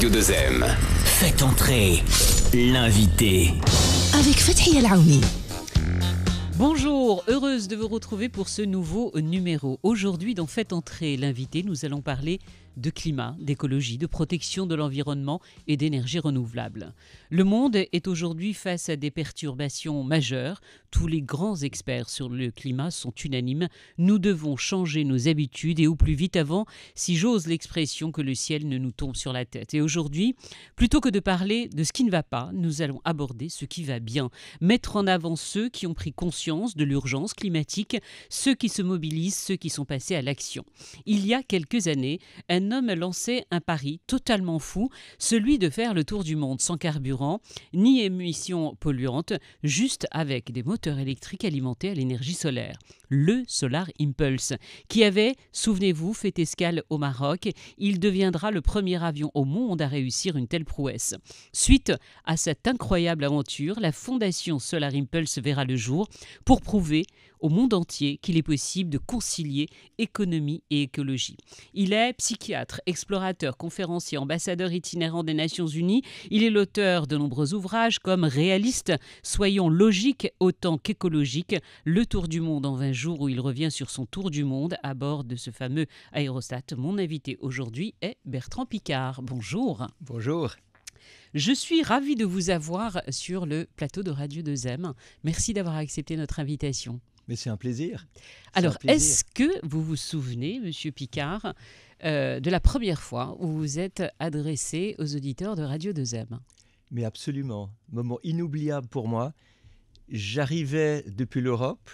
Radio 2M. Faites entrer l'invité. Avec Fathia Laouni. Bonjour, heureuse de vous retrouver pour ce nouveau numéro. Aujourd'hui, dans Faites entrer l'invité, nous allons parler de climat, d'écologie, de protection de l'environnement et d'énergie renouvelable. Le monde est aujourd'hui face à des perturbations majeures. Tous les grands experts sur le climat sont unanimes. Nous devons changer nos habitudes et au plus vite avant, si j'ose l'expression, que le ciel ne nous tombe sur la tête. Et aujourd'hui, plutôt que de parler de ce qui ne va pas, nous allons aborder ce qui va bien. Mettre en avant ceux qui ont pris conscience de l'urgence climatique, ceux qui se mobilisent, ceux qui sont passés à l'action. Il y a quelques années, un homme lançait un pari totalement fou, celui de faire le tour du monde sans carburant, ni émissions polluantes, juste avec des moteurs électriques alimentés à l'énergie solaire. Le Solar Impulse, qui avait, souvenez-vous, fait escale au Maroc. Il deviendra le premier avion au monde à réussir une telle prouesse. Suite à cette incroyable aventure, la fondation Solar Impulse verra le jour pour prouver au monde entier qu'il est possible de concilier économie et écologie. Il est psychiatre, explorateur, conférencier, ambassadeur itinérant des Nations Unies. Il est l'auteur de nombreux ouvrages comme Réaliste, soyons logiques autant qu'écologiques, le tour du monde en 20 jours où il revient sur son tour du monde à bord de ce fameux aérostat. Mon invité aujourd'hui est Bertrand Piccard. Bonjour. Bonjour. Je suis ravie de vous avoir sur le plateau de Radio 2M. Merci d'avoir accepté notre invitation. Mais c'est un plaisir. Alors, est-ce que vous vous souvenez, Monsieur Piccard, de la première fois où vous êtes adressé aux auditeurs de Radio 2M? Mais absolument. Moment inoubliable pour moi. J'arrivais depuis l'Europe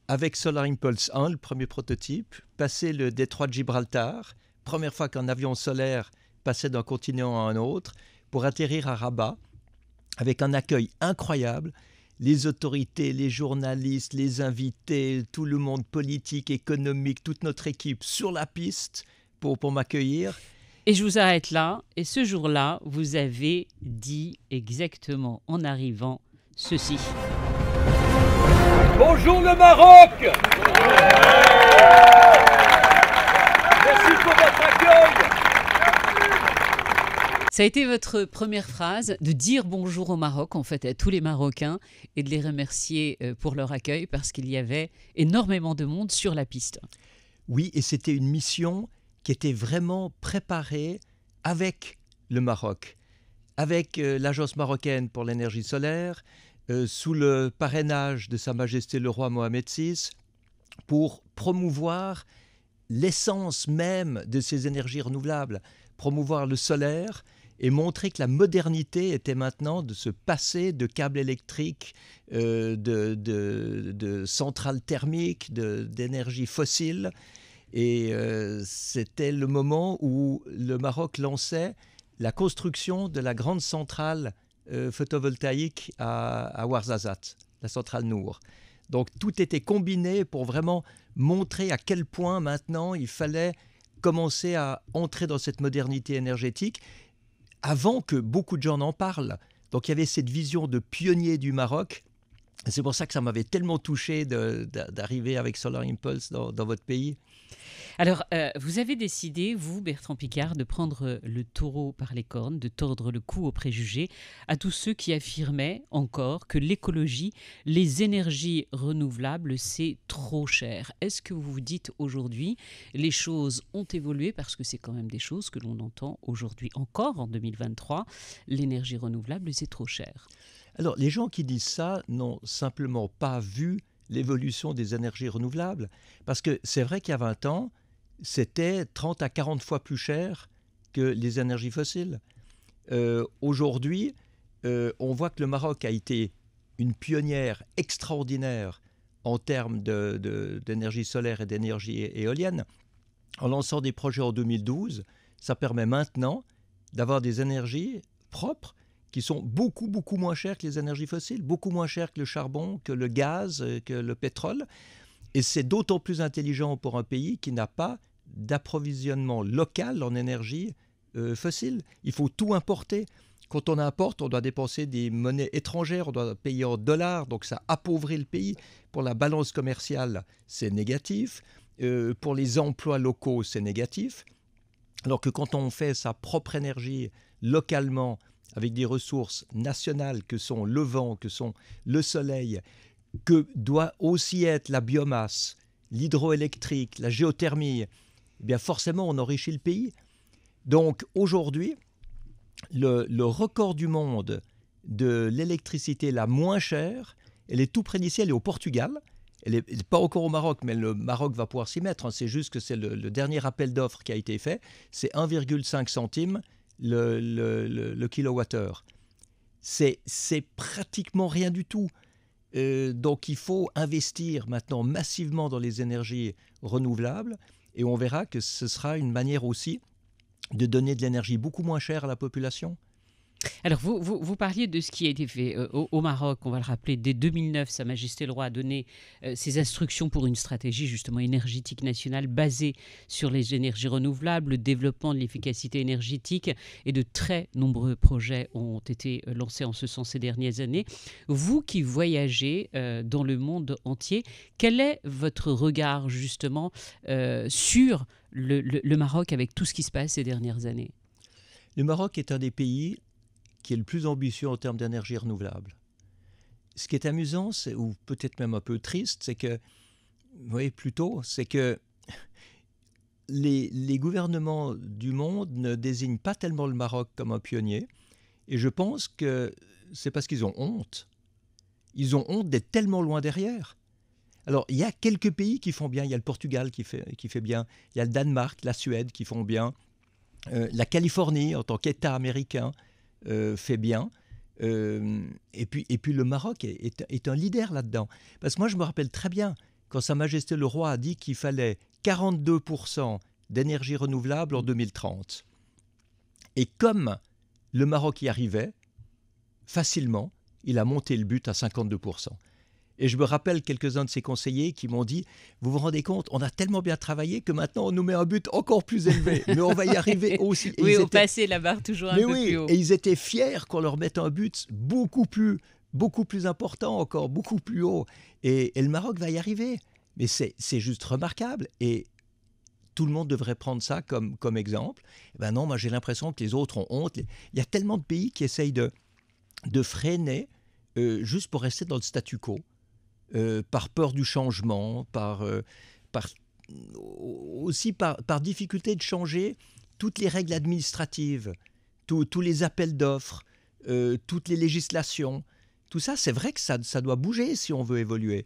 avec Solar Impulse 1, le premier prototype, passé le détroit de Gibraltar, première fois qu'un avion solaire passait d'un continent à un autre, pour atterrir à Rabat, avec un accueil incroyable. Les autorités, les journalistes, les invités, tout le monde politique, économique, toute notre équipe sur la piste pour m'accueillir. Et je vous arrête là. Et ce jour-là, vous avez dit exactement en arrivant ceci. Bonjour le Maroc. Merci pour votre accueil. Ça a été votre première phrase, de dire bonjour au Maroc, en fait, à tous les Marocains, et de les remercier pour leur accueil, parce qu'il y avait énormément de monde sur la piste. Oui, et c'était une mission qui était vraiment préparée avec le Maroc, avec l'Agence marocaine pour l'énergie solaire, sous le parrainage de Sa Majesté le Roi Mohamed VI, pour promouvoir l'essence même de ces énergies renouvelables, promouvoir le solaire, et montrer que la modernité était maintenant de se passer de câbles électriques, de centrales thermiques, d'énergie fossile. Et c'était le moment où le Maroc lançait la construction de la grande centrale photovoltaïque à Ouarzazate, la centrale Nour. Donc tout était combiné pour vraiment montrer à quel point maintenant il fallait commencer à entrer dans cette modernité énergétique avant que beaucoup de gens n'en parlent. Donc il y avait cette vision de pionnier du Maroc. C'est pour ça que ça m'avait tellement touché d'arriver avec Solar Impulse dans votre pays. Alors, vous avez décidé, vous, Bertrand Piccard, de prendre le taureau par les cornes, de tordre le cou aux préjugés, à tous ceux qui affirmaient encore que l'écologie, les énergies renouvelables, c'est trop cher. Est-ce que vous vous dites aujourd'hui, les choses ont évolué, parce que c'est quand même des choses que l'on entend aujourd'hui encore, en 2023, l'énergie renouvelable, c'est trop cher? Alors, les gens qui disent ça n'ont simplement pas vu l'évolution des énergies renouvelables. Parce que c'est vrai qu'il y a 20 ans, c'était 30 à 40 fois plus cher que les énergies fossiles. Aujourd'hui, on voit que le Maroc a été une pionnière extraordinaire en termes d'énergie solaire et d'énergie éolienne. En lançant des projets en 2012, ça permet maintenant d'avoir des énergies propres qui sont beaucoup, beaucoup moins chères que les énergies fossiles, beaucoup moins chères que le charbon, que le gaz, que le pétrole. Et c'est d'autant plus intelligent pour un pays qui n'a pas d'approvisionnement local en énergie fossile. Il faut tout importer. Quand on importe, on doit dépenser des monnaies étrangères, on doit payer en dollars, donc ça appauvrit le pays. Pour la balance commerciale, c'est négatif. Pour les emplois locaux, c'est négatif. Alors que quand on fait sa propre énergie localement, avec des ressources nationales que sont le vent, que sont le soleil, que doit aussi être la biomasse, l'hydroélectrique, la géothermie, eh bien forcément on enrichit le pays. Donc aujourd'hui, le record du monde de l'électricité la moins chère, elle est tout près d'ici, elle est au Portugal. Elle n'est pas encore au Maroc, mais le Maroc va pouvoir s'y mettre. C'est juste que c'est le dernier appel d'offres qui a été fait. C'est 1,5 centime le kilowattheure. C'est pratiquement rien du tout. Donc il faut investir maintenant massivement dans les énergies renouvelables et on verra que ce sera une manière aussi de donner de l'énergie beaucoup moins chère à la population. Alors, vous parliez de ce qui a été fait au Maroc, on va le rappeler, dès 2009, Sa Majesté le Roi a donné ses instructions pour une stratégie justement énergétique nationale basée sur les énergies renouvelables, le développement de l'efficacité énergétique, et de très nombreux projets ont été lancés en ce sens ces dernières années. Vous qui voyagez dans le monde entier, quel est votre regard justement sur le Maroc avec tout ce qui se passe ces dernières années ? Le Maroc est un des pays qui est le plus ambitieux en termes d'énergie renouvelable. Ce qui est amusant, ou peut-être même un peu triste, c'est que, c'est que les gouvernements du monde ne désignent pas tellement le Maroc comme un pionnier, et je pense que c'est parce qu'ils ont honte. Ils ont honte d'être tellement loin derrière. Alors, il y a quelques pays qui font bien. Il y a le Portugal qui fait bien. Il y a le Danemark, la Suède qui font bien. La Californie, en tant qu'État américain, fait bien. Et puis le Maroc est un leader là-dedans. Parce que moi, je me rappelle très bien quand Sa Majesté le Roi a dit qu'il fallait 42% d'énergie renouvelable en 2030. Et comme le Maroc y arrivait, facilement, il a monté le but à 52%. Et je me rappelle quelques-uns de ses conseillers qui m'ont dit « Vous vous rendez compte, on a tellement bien travaillé que maintenant on nous met un but encore plus élevé. Mais on va y arriver aussi. » Et oui, on passait la barre toujours un peu plus haut. Et ils étaient fiers qu'on leur mette un but beaucoup plus important encore, beaucoup plus haut. Et le Maroc va y arriver. Mais c'est juste remarquable. Et tout le monde devrait prendre ça comme exemple. Et ben non, moi j'ai l'impression que les autres ont honte. Il y a tellement de pays qui essayent de freiner juste pour rester dans le statu quo. Par peur du changement, aussi par difficulté de changer toutes les règles administratives, tous les appels d'offres, toutes les législations. Tout ça, c'est vrai que ça doit bouger si on veut évoluer.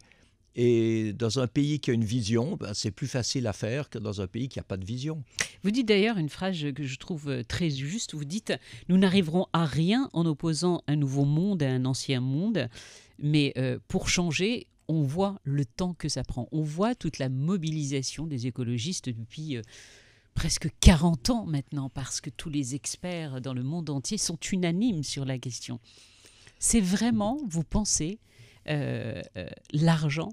Et dans un pays qui a une vision, c'est plus facile à faire que dans un pays qui n'a pas de vision. Vous dites d'ailleurs une phrase que je trouve très juste. Vous dites « Nous n'arriverons à rien en opposant un nouveau monde à un ancien monde. Mais pour changer, on voit le temps que ça prend. On voit toute la mobilisation des écologistes depuis presque 40 ans maintenant, parce que tous les experts dans le monde entier sont unanimes sur la question. C'est vraiment, vous pensez, l'argent,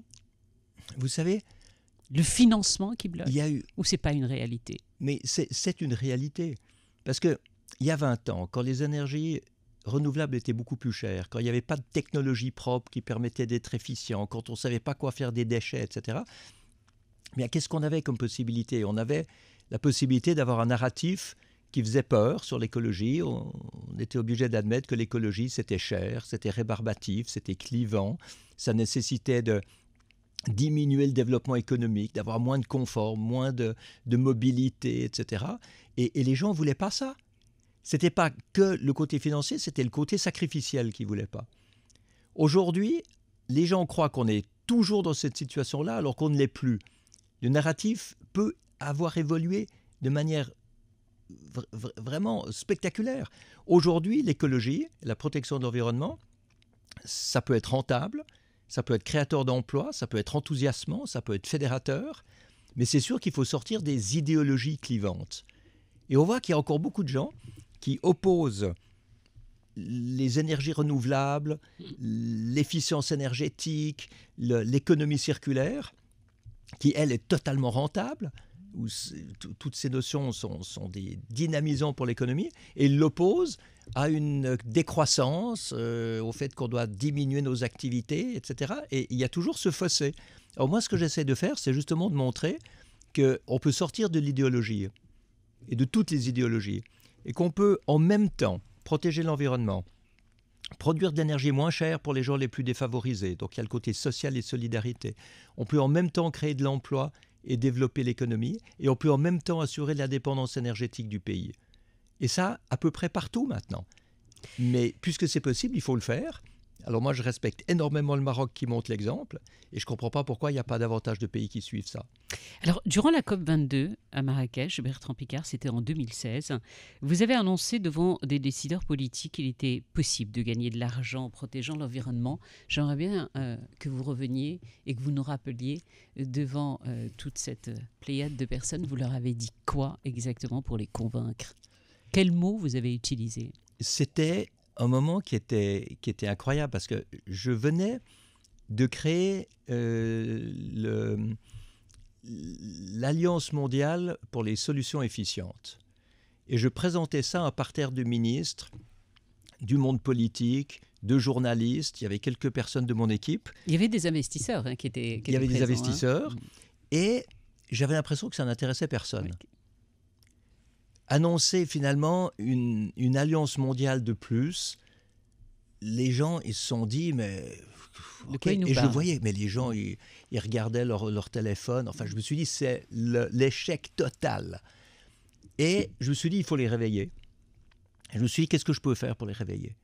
vous savez, le financement qui bloque, ou c'est pas une réalité? Mais c'est une réalité. Parce qu'il y a 20 ans, quand les énergies renouvelables étaient beaucoup plus chères, quand il n'y avait pas de technologie propre qui permettait d'être efficient, quand on ne savait pas quoi faire des déchets, etc., bien, qu'est-ce qu'on avait comme possibilité? On avait la possibilité d'avoir un narratif qui faisait peur sur l'écologie. On était obligé d'admettre que l'écologie, c'était cher, c'était rébarbatif, c'était clivant, ça nécessitait de diminuer le développement économique, d'avoir moins de confort, moins de mobilité, etc. Et les gens ne voulaient pas ça. Ce n'était pas que le côté financier, c'était le côté sacrificiel qu'ils ne voulaient pas. Aujourd'hui, les gens croient qu'on est toujours dans cette situation-là alors qu'on ne l'est plus. Le narratif peut avoir évolué de manière vraiment spectaculaire. Aujourd'hui, l'écologie, la protection de l'environnement, ça peut être rentable, ça peut être créateur d'emplois, ça peut être enthousiasmant, ça peut être fédérateur, mais c'est sûr qu'il faut sortir des idéologies clivantes. Et on voit qu'il y a encore beaucoup de gens qui opposent les énergies renouvelables, l'efficience énergétique, l'économie circulaire, qui, elle, est totalement rentable, où toutes ces notions sont des dynamisants pour l'économie, et ils l'opposent à une décroissance, au fait qu'on doit diminuer nos activités, etc. Et il y a toujours ce fossé. Alors moi, ce que j'essaie de faire, c'est justement de montrer qu'on peut sortir de l'idéologie. et de toutes les idéologies, et qu'on peut en même temps protéger l'environnement, produire de l'énergie moins chère pour les gens les plus défavorisés, donc il y a le côté social et solidarité. On peut en même temps créer de l'emploi et développer l'économie, et on peut en même temps assurer l'indépendance énergétique du pays. Et ça, à peu près partout maintenant. Mais puisque c'est possible, il faut le faire. Alors moi, je respecte énormément le Maroc qui montre l'exemple, et je ne comprends pas pourquoi il n'y a pas davantage de pays qui suivent ça. Alors, durant la COP22 à Marrakech, Bertrand Piccard, c'était en 2016, vous avez annoncé devant des décideurs politiques qu'il était possible de gagner de l'argent en protégeant l'environnement. J'aimerais bien que vous reveniez et que vous nous rappeliez devant toute cette pléiade de personnes, vous leur avez dit quoi exactement pour les convaincre? Quels mots vous avez utilisés? C'était un moment qui était incroyable parce que je venais de créer l'Alliance mondiale pour les solutions efficientes. Et je présentais ça à un parterre de ministres, du monde politique, de journalistes. Il y avait quelques personnes de mon équipe. Il y avait des investisseurs qui étaient Il y avait présents, des investisseurs. hein. Et j'avais l'impression que ça n'intéressait personne. Oui. Annoncer finalement une alliance mondiale de plus, les gens ils se sont dit mais de quoi ils nous et parlent? Je voyais mais les gens ils regardaient leur téléphone. Enfin je me suis dit c'est l'échec total. Et je me suis dit il faut les réveiller. Et je me suis dit qu'est-ce que je peux faire pour les réveiller?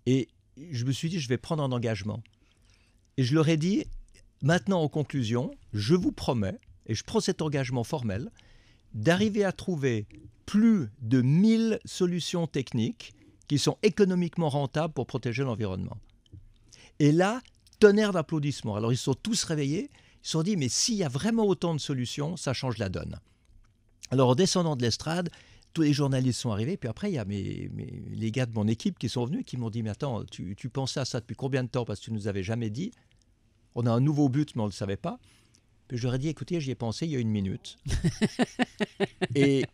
Et je me suis dit je vais prendre un engagement. Et je leur ai dit maintenant en conclusion je vous promets et je prends cet engagement formel d'arriver à trouver plus de 1000 solutions techniques qui sont économiquement rentables pour protéger l'environnement. Et là, tonnerre d'applaudissements. Alors ils se sont tous réveillés, ils se sont dit mais s'il y a vraiment autant de solutions, ça change la donne. Alors en descendant de l'estrade, tous les journalistes sont arrivés, puis après il y a les gars de mon équipe qui sont venus, qui m'ont dit mais attends, tu pensais à ça depuis combien de temps parce que tu ne nous avais jamais dit. On a un nouveau but mais on ne le savait pas. Puis je leur ai dit, écoutez, j'y ai pensé il y a 1 minute. et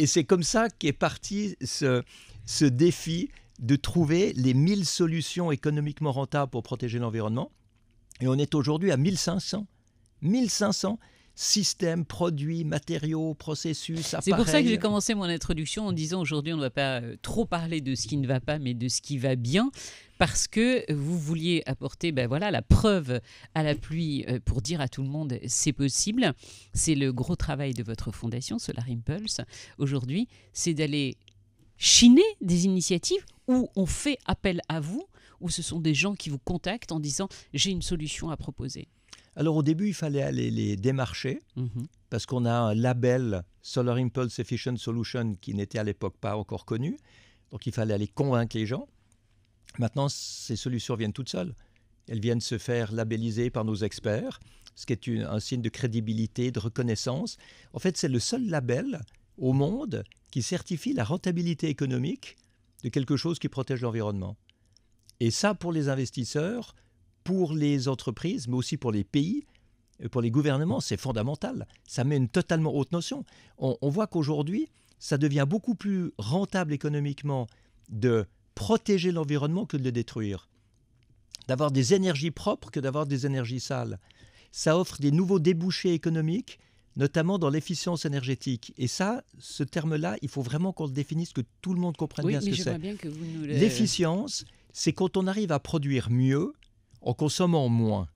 c'est comme ça qu'est parti ce défi de trouver les 1000 solutions économiquement rentables pour protéger l'environnement. Et on est aujourd'hui à 1500. 1500 systèmes, produits, matériaux, processus, appareils. C'est pour ça que j'ai commencé mon introduction en disant aujourd'hui on ne va pas trop parler de ce qui ne va pas, mais de ce qui va bien. Parce que vous vouliez apporter la preuve à la pluie pour dire à tout le monde c'est possible. C'est le gros travail de votre fondation, Solar Impulse. Aujourd'hui, c'est d'aller chiner des initiatives où on fait appel à vous, où ce sont des gens qui vous contactent en disant j'ai une solution à proposer. Alors au début, il fallait aller les démarcher parce qu'on a un label Solar Impulse Efficient Solution qui n'était à l'époque pas encore connu. Donc il fallait aller convaincre les gens. Maintenant, ces solutions viennent toutes seules. Elles viennent se faire labelliser par nos experts, ce qui est un signe de crédibilité, de reconnaissance. En fait, c'est le seul label au monde qui certifie la rentabilité économique de quelque chose qui protège l'environnement. Et ça, pour les investisseurs, pour les entreprises, mais aussi pour les pays, pour les gouvernements, c'est fondamental. Ça met une totalement haute notion. On voit qu'aujourd'hui, ça devient beaucoup plus rentable économiquement de protéger l'environnement que de le détruire. D'avoir des énergies propres que d'avoir des énergies sales. Ça offre des nouveaux débouchés économiques, notamment dans l'efficience énergétique. Et ça, ce terme-là, il faut vraiment qu'on le définisse, que tout le monde comprenne bien ce que c'est. Bien que vous nous L'efficience, c'est quand on arrive à produire mieux en consommant moins.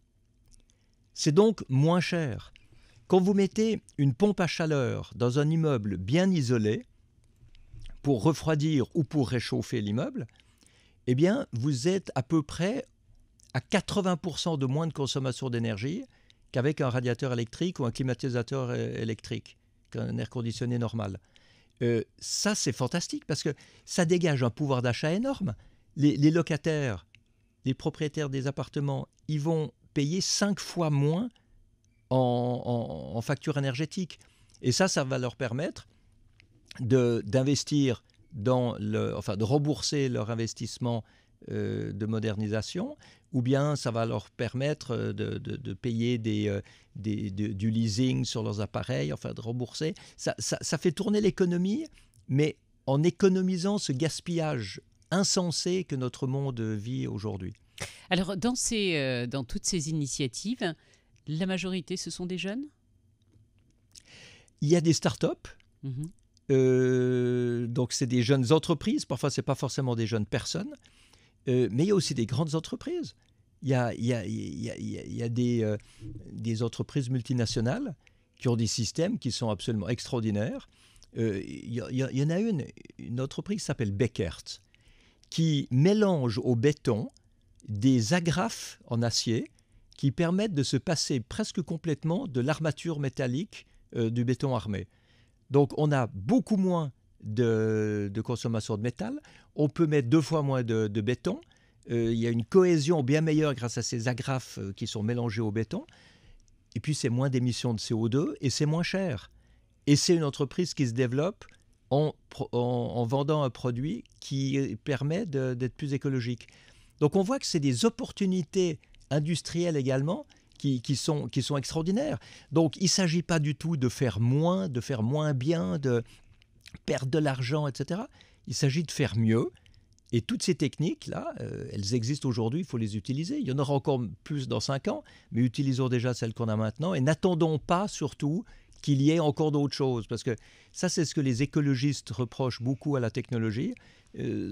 C'est donc moins cher. Quand vous mettez une pompe à chaleur dans un immeuble bien isolé, pour refroidir ou pour réchauffer l'immeuble, eh bien, vous êtes à peu près à 80% de moins de consommation d'énergie qu'avec un radiateur électrique ou un climatisateur électrique, qu'un air conditionné normal. Ça, c'est fantastique parce que ça dégage un pouvoir d'achat énorme. Les locataires, les propriétaires des appartements, ils vont payer 5 fois moins en facture énergétique. Et ça va leur permettre d'investir de rembourser leur investissement de modernisation, ou bien ça va leur permettre de payer du leasing sur leurs appareils, enfin de rembourser. Ça fait tourner l'économie, mais en économisant ce gaspillage insensé que notre monde vit aujourd'hui. Alors, dans toutes ces initiatives, la majorité, ce sont des jeunes ? Il y a des start-up Donc, c'est des jeunes entreprises. Parfois, ce n'est pas forcément des jeunes personnes. Mais il y a aussi des grandes entreprises. Il y a des entreprises multinationales qui ont des systèmes qui sont absolument extraordinaires. Il y en a une entreprise qui s'appelle Beckert, qui mélange au béton des agrafes en acier qui permettent de se passer presque complètement de l'armature métallique du béton armé. Donc, on a beaucoup moins de consommation de métal. On peut mettre 2 fois moins de béton. Il y a une cohésion bien meilleure grâce à ces agrafes qui sont mélangées au béton. Et puis, c'est moins d'émissions de CO2 et c'est moins cher. Et c'est une entreprise qui se développe en vendant un produit qui permet d'être plus écologique. Donc, on voit que c'est des opportunités industrielles également qui sont extraordinaires. Donc, il ne s'agit pas du tout de faire moins bien, de perdre de l'argent, etc. Il s'agit de faire mieux. Et toutes ces techniques-là, elles existent aujourd'hui, il faut les utiliser. Il y en aura encore plus dans 5 ans, mais utilisons déjà celles qu'on a maintenant et n'attendons pas surtout qu'il y ait encore d'autres choses. Parce que ça, c'est ce que les écologistes reprochent beaucoup à la technologie,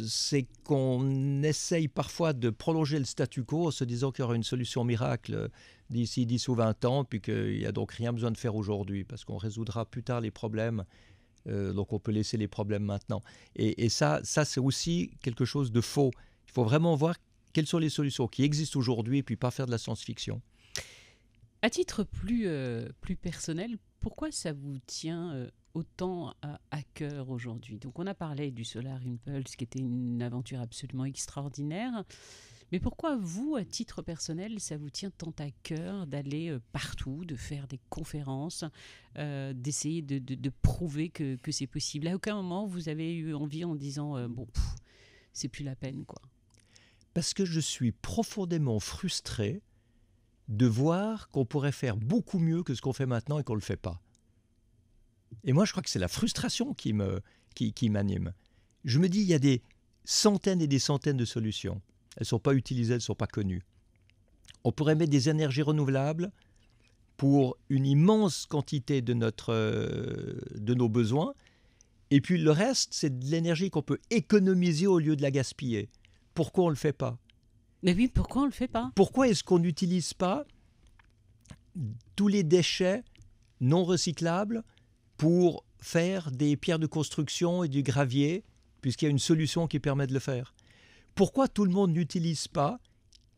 c'est qu'on essaye parfois de prolonger le statu quo en se disant qu'il y aura une solution miracle d'ici 10 ou 20 ans, puis qu'il n'y a donc rien besoin de faire aujourd'hui, parce qu'on résoudra plus tard les problèmes. Donc on peut laisser les problèmes maintenant. Et ça, c'est aussi quelque chose de faux. Il faut vraiment voir quelles sont les solutions qui existent aujourd'hui et puis pas faire de la science-fiction. À titre plus personnel, pourquoi ça vous tient autant à cœur aujourd'hui? Donc on a parlé du Solar Impulse qui était une aventure absolument extraordinaire. Mais pourquoi vous, à titre personnel, ça vous tient tant à cœur d'aller partout, de faire des conférences, d'essayer de prouver que c'est possible? À aucun moment, vous avez eu envie en disant c'est plus la peine, quoi. Parce que je suis profondément frustré de voir qu'on pourrait faire beaucoup mieux que ce qu'on fait maintenant et qu'on ne le fait pas. Et moi, je crois que c'est la frustration qui m'anime. Je me dis, il y a des centaines et des centaines de solutions. Elles ne sont pas utilisées, elles ne sont pas connues. On pourrait mettre des énergies renouvelables pour une immense quantité de nos besoins. Et puis le reste, c'est de l'énergie qu'on peut économiser au lieu de la gaspiller. Pourquoi on ne le fait pas? Mais oui, pourquoi on ne le fait pas? Pourquoi est-ce qu'on n'utilise pas tous les déchets non recyclables pour faire des pierres de construction et du gravier, puisqu'il y a une solution qui permet de le faire? Pourquoi tout le monde n'utilise pas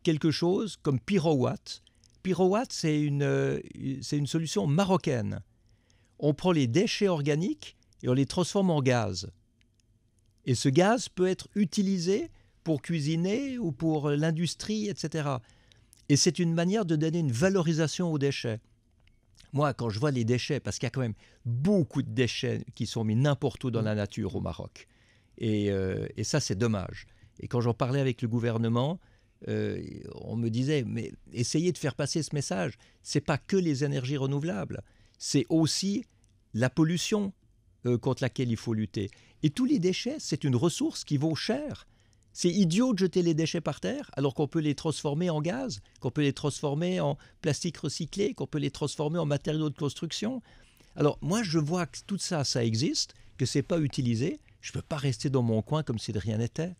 quelque chose comme Pyrowatt? Pyrowatt, c'est une solution marocaine. On prend les déchets organiques et on les transforme en gaz. Et ce gaz peut être utilisé pour cuisiner ou pour l'industrie, etc. Et c'est une manière de donner une valorisation aux déchets. Moi, quand je vois les déchets, parce qu'il y a quand même beaucoup de déchets qui sont mis n'importe où dans la nature au Maroc. Et ça, c'est dommage. Et quand j'en parlais avec le gouvernement, on me disait, mais essayez de faire passer ce message. Ce n'est pas que les énergies renouvelables, c'est aussi la pollution contre laquelle il faut lutter. Et tous les déchets, c'est une ressource qui vaut cher. C'est idiot de jeter les déchets par terre alors qu'on peut les transformer en gaz, qu'on peut les transformer en plastique recyclé, qu'on peut les transformer en matériaux de construction. Alors moi, je vois que tout ça, ça existe, que ce n'est pas utilisé. Je ne peux pas rester dans mon coin comme si de rien n'était.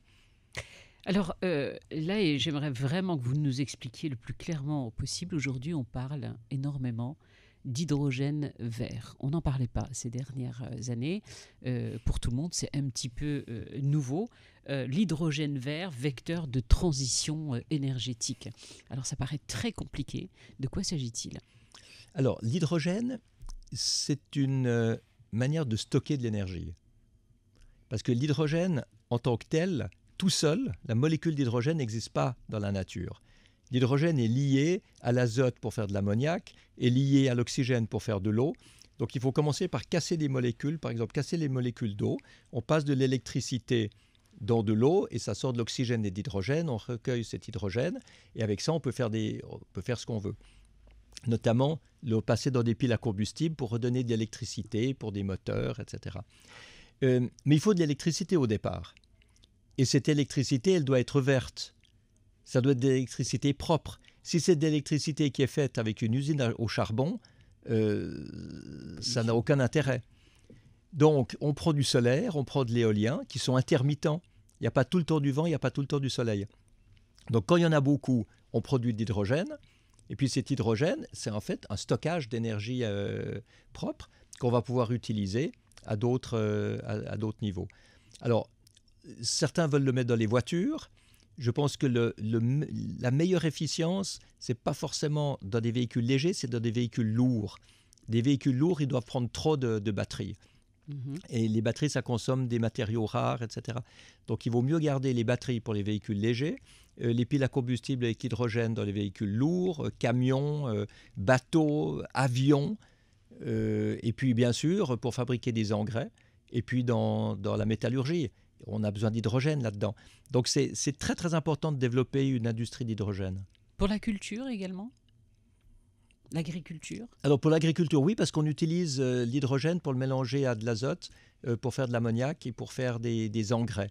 Alors là, j'aimerais vraiment que vous nous expliquiez le plus clairement possible. Aujourd'hui, on parle énormément d'hydrogène vert. On n'en parlait pas ces dernières années. Pour tout le monde, c'est un petit peu nouveau. L'hydrogène vert, vecteur de transition énergétique. Alors ça paraît très compliqué. De quoi s'agit-il? Alors l'hydrogène, c'est une manière de stocker de l'énergie. Parce que l'hydrogène, en tant que tel, tout seul, la molécule d'hydrogène n'existe pas dans la nature. L'hydrogène est lié à l'azote pour faire de l'ammoniac et lié à l'oxygène pour faire de l'eau. Donc il faut commencer par casser des molécules, par exemple casser les molécules d'eau. On passe de l'électricité dans de l'eau et ça sort de l'oxygène et de l'hydrogène. On recueille cet hydrogène et avec ça on peut faire ce qu'on veut. Notamment le passer dans des piles à combustible pour redonner de l'électricité pour des moteurs, etc. Mais il faut de l'électricité au départ. Et cette électricité, elle doit être verte. Ça doit être de l'électricité propre. Si c'est de l'électricité qui est faite avec une usine au charbon, ça n'a aucun intérêt. Donc, on prend du solaire, on prend de l'éolien, qui sont intermittents. Il n'y a pas tout le temps du vent, il n'y a pas tout le temps du soleil. Donc, quand il y en a beaucoup, on produit de l'hydrogène. Et puis, cet hydrogène, c'est en fait un stockage d'énergie propre qu'on va pouvoir utiliser à d'autres niveaux. Alors, certains veulent le mettre dans les voitures. Je pense que la meilleure efficience, ce n'est pas forcément dans des véhicules légers, c'est dans des véhicules lourds. Des véhicules lourds, ils doivent prendre trop de batteries. Et les batteries, ça consomme des matériaux rares, etc. Donc, il vaut mieux garder les batteries pour les véhicules légers, les piles à combustible avec hydrogène dans les véhicules lourds, camions, bateaux, avions, et puis, bien sûr, pour fabriquer des engrais, et puis dans la métallurgie. On a besoin d'hydrogène là-dedans. Donc, c'est très, très important de développer une industrie d'hydrogène. Pour la culture également ? L'agriculture ? Alors pour l'agriculture, oui, parce qu'on utilise l'hydrogène pour le mélanger à de l'azote, pour faire de l'ammoniac et pour faire des engrais.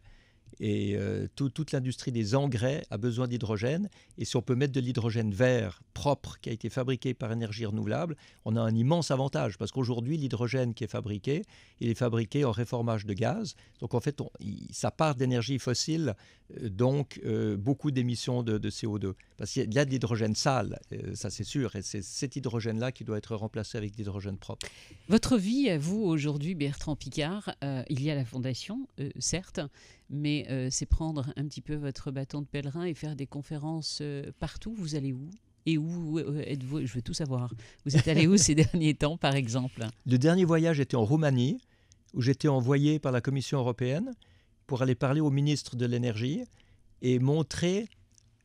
Et toute l'industrie des engrais a besoin d'hydrogène. Et si on peut mettre de l'hydrogène vert, propre, qui a été fabriqué par énergie renouvelable, on a un immense avantage. Parce qu'aujourd'hui, l'hydrogène qui est fabriqué, il est fabriqué en réformage de gaz. Donc en fait, ça part d'énergie fossile, donc beaucoup d'émissions de CO2. Parce qu'il y a de l'hydrogène sale, ça c'est sûr. Et c'est cet hydrogène-là qui doit être remplacé avec de l'hydrogène propre. Votre vie, à vous, aujourd'hui, Bertrand Piccard, il y a la Fondation, certes, mais c'est prendre un petit peu votre bâton de pèlerin et faire des conférences partout. Vous allez où ? Et où êtes-vous ? Je veux tout savoir. Vous êtes allé où ces derniers temps, par exemple ? Le dernier voyage était en Roumanie, où j'étais envoyé par la Commission européenne pour aller parler au ministre de l'Énergie et montrer,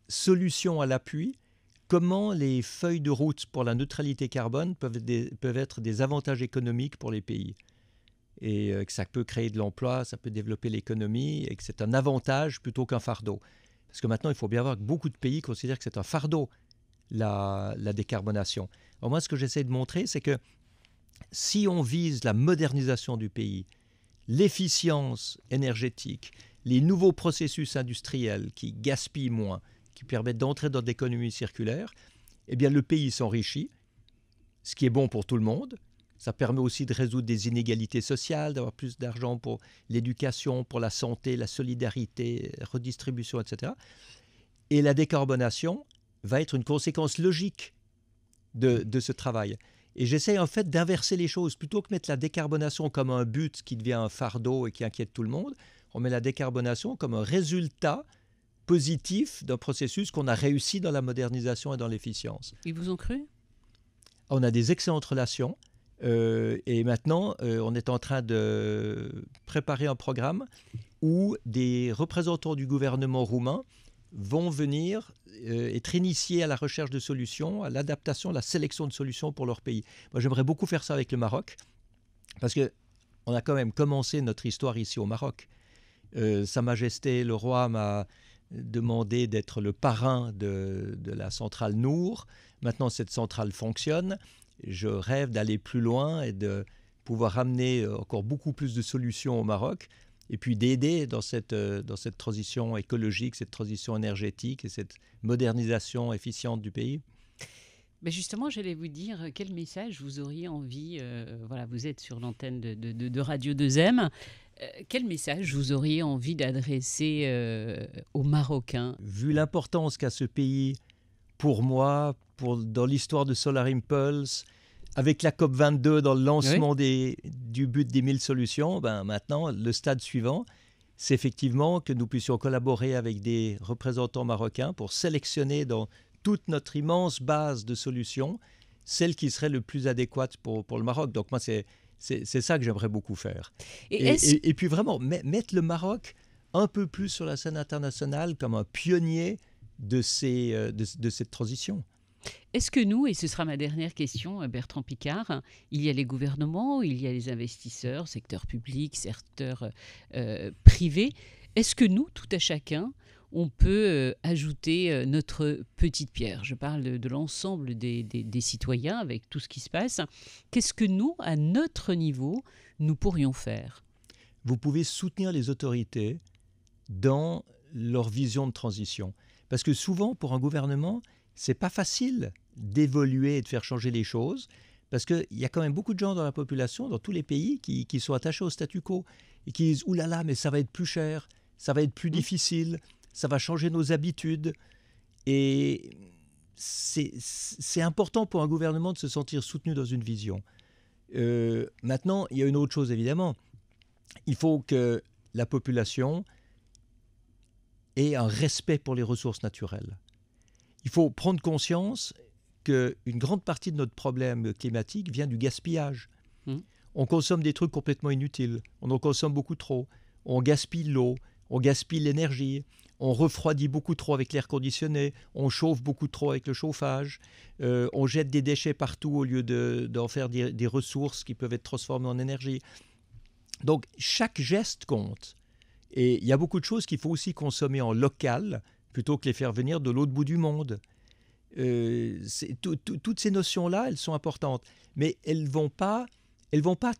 solution à l'appui, comment les feuilles de route pour la neutralité carbone peuvent être des avantages économiques pour les pays. Et que ça peut créer de l'emploi, ça peut développer l'économie, et que c'est un avantage plutôt qu'un fardeau. Parce que maintenant, il faut bien voir que beaucoup de pays considèrent que c'est un fardeau, la décarbonation. Alors moi, ce que j'essaie de montrer, c'est que si on vise la modernisation du pays, l'efficience énergétique, les nouveaux processus industriels qui gaspillent moins, qui permettent d'entrer dans l'économie circulaire, eh bien le pays s'enrichit, ce qui est bon pour tout le monde. Ça permet aussi de résoudre des inégalités sociales, d'avoir plus d'argent pour l'éducation, pour la santé, la solidarité, la redistribution, etc. Et la décarbonation va être une conséquence logique de ce travail. Et j'essaie en fait d'inverser les choses. Plutôt que mettre la décarbonation comme un but qui devient un fardeau et qui inquiète tout le monde, on met la décarbonation comme un résultat positif d'un processus qu'on a réussi dans la modernisation et dans l'efficience. Ils vous ont cru ? On a des excellentes relations. Et maintenant, on est en train de préparer un programme où des représentants du gouvernement roumain vont venir être initiés à la recherche de solutions, à l'adaptation, à la sélection de solutions pour leur pays. Moi, j'aimerais beaucoup faire ça avec le Maroc, parce qu'on a quand même commencé notre histoire ici au Maroc. Sa Majesté, le roi, m'a demandé d'être le parrain de la centrale Nour. Maintenant, cette centrale fonctionne. Je rêve d'aller plus loin et de pouvoir amener encore beaucoup plus de solutions au Maroc et puis d'aider dans cette transition écologique, cette transition énergétique et cette modernisation efficiente du pays. Mais justement, j'allais vous dire, quel message vous auriez envie, voilà, vous êtes sur l'antenne de Radio 2M, quel message vous auriez envie d'adresser aux Marocains ? Vu l'importance qu'a ce pays pour moi, dans l'histoire de Solar Impulse, avec la COP22 dans le lancement du but des 1000 solutions, maintenant, le stade suivant, c'est effectivement que nous puissions collaborer avec des représentants marocains pour sélectionner dans toute notre immense base de solutions celle qui serait le plus adéquate pour le Maroc. Donc moi, c'est ça que j'aimerais beaucoup faire. Et puis vraiment, mettre le Maroc un peu plus sur la scène internationale comme un pionnier de cette transition. Est-ce que nous, et ce sera ma dernière question, Bertrand Piccard, il y a les gouvernements, il y a les investisseurs, secteur public, secteur privé, est-ce que nous, tout à chacun, on peut ajouter notre petite pierre ? Je parle de l'ensemble des citoyens avec tout ce qui se passe. Qu'est-ce que nous, à notre niveau, nous pourrions faire ? Vous pouvez soutenir les autorités dans leur vision de transition. Parce que souvent, pour un gouvernement, c'est pas facile d'évoluer et de faire changer les choses Parce qu'il y a quand même beaucoup de gens dans la population, dans tous les pays, qui sont attachés au statu quo et qui disent « Ouh là là, mais ça va être plus cher, ça va être plus difficile, ça va changer nos habitudes. » Et c'est important pour un gouvernement de se sentir soutenu dans une vision. Maintenant, il y a une autre chose, évidemment. Il faut que la population ait un respect pour les ressources naturelles. Il faut prendre conscience qu'une grande partie de notre problème climatique vient du gaspillage. On consomme des trucs complètement inutiles, on en consomme beaucoup trop, on gaspille l'eau, on gaspille l'énergie, on refroidit beaucoup trop avec l'air conditionné, on chauffe beaucoup trop avec le chauffage, on jette des déchets partout au lieu d'en faire des ressources qui peuvent être transformées en énergie. Donc chaque geste compte. Et il y a beaucoup de choses qu'il faut aussi consommer en local plutôt que les faire venir de l'autre bout du monde. Toutes ces notions-là, elles sont importantes. Mais elles vont pas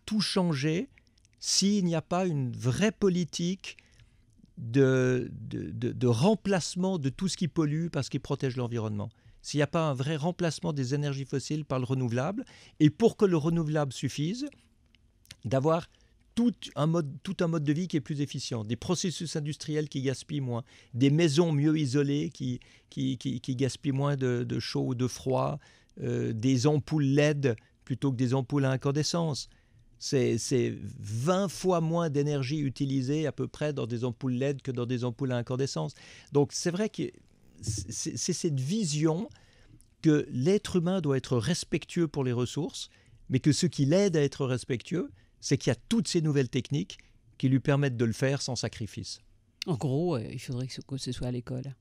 tout changer s'il n'y a pas une vraie politique de remplacement de tout ce qui pollue parce qu'il protège l'environnement. S'il n'y a pas un vrai remplacement des énergies fossiles par le renouvelable, et pour que le renouvelable suffise, d'avoir tout un mode de vie qui est plus efficient, des processus industriels qui gaspillent moins, des maisons mieux isolées qui gaspillent moins de chaud ou de froid, des ampoules LED plutôt que des ampoules à incandescence. C'est 20 fois moins d'énergie utilisée à peu près dans des ampoules LED que dans des ampoules à incandescence. Donc c'est vrai que c'est cette vision que l'être humain doit être respectueux pour les ressources, mais que ce qui l'aide à être respectueux, c'est qu'il y a toutes ces nouvelles techniques qui lui permettent de le faire sans sacrifice. En gros, il faudrait que ce soit à l'école.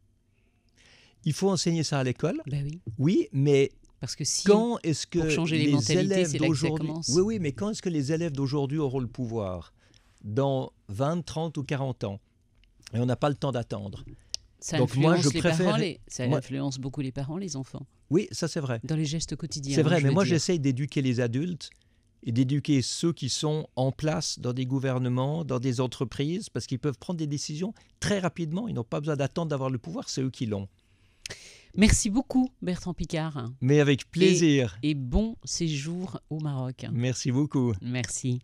Il faut enseigner ça à l'école. Ben oui. Oui, mais parce que quand est-ce que pour changer les mentalités, élèves c'est là que ça d'aujourd'hui... commence. Oui, mais quand est-ce que les élèves d'aujourd'hui auront le pouvoir? Dans 20, 30 ou 40 ans. Et on n'a pas le temps d'attendre. Ça Donc moi, je préfère... Ça influence beaucoup les parents, les enfants. Oui, ça c'est vrai. Dans les gestes quotidiens. C'est vrai, mais moi j'essaye d'éduquer les adultes et d'éduquer ceux qui sont en place dans des gouvernements, dans des entreprises, parce qu'ils peuvent prendre des décisions très rapidement. Ils n'ont pas besoin d'attendre d'avoir le pouvoir, c'est eux qui l'ont. Merci beaucoup, Bertrand Piccard. Mais avec plaisir. Et bon séjour au Maroc. Merci beaucoup. Merci.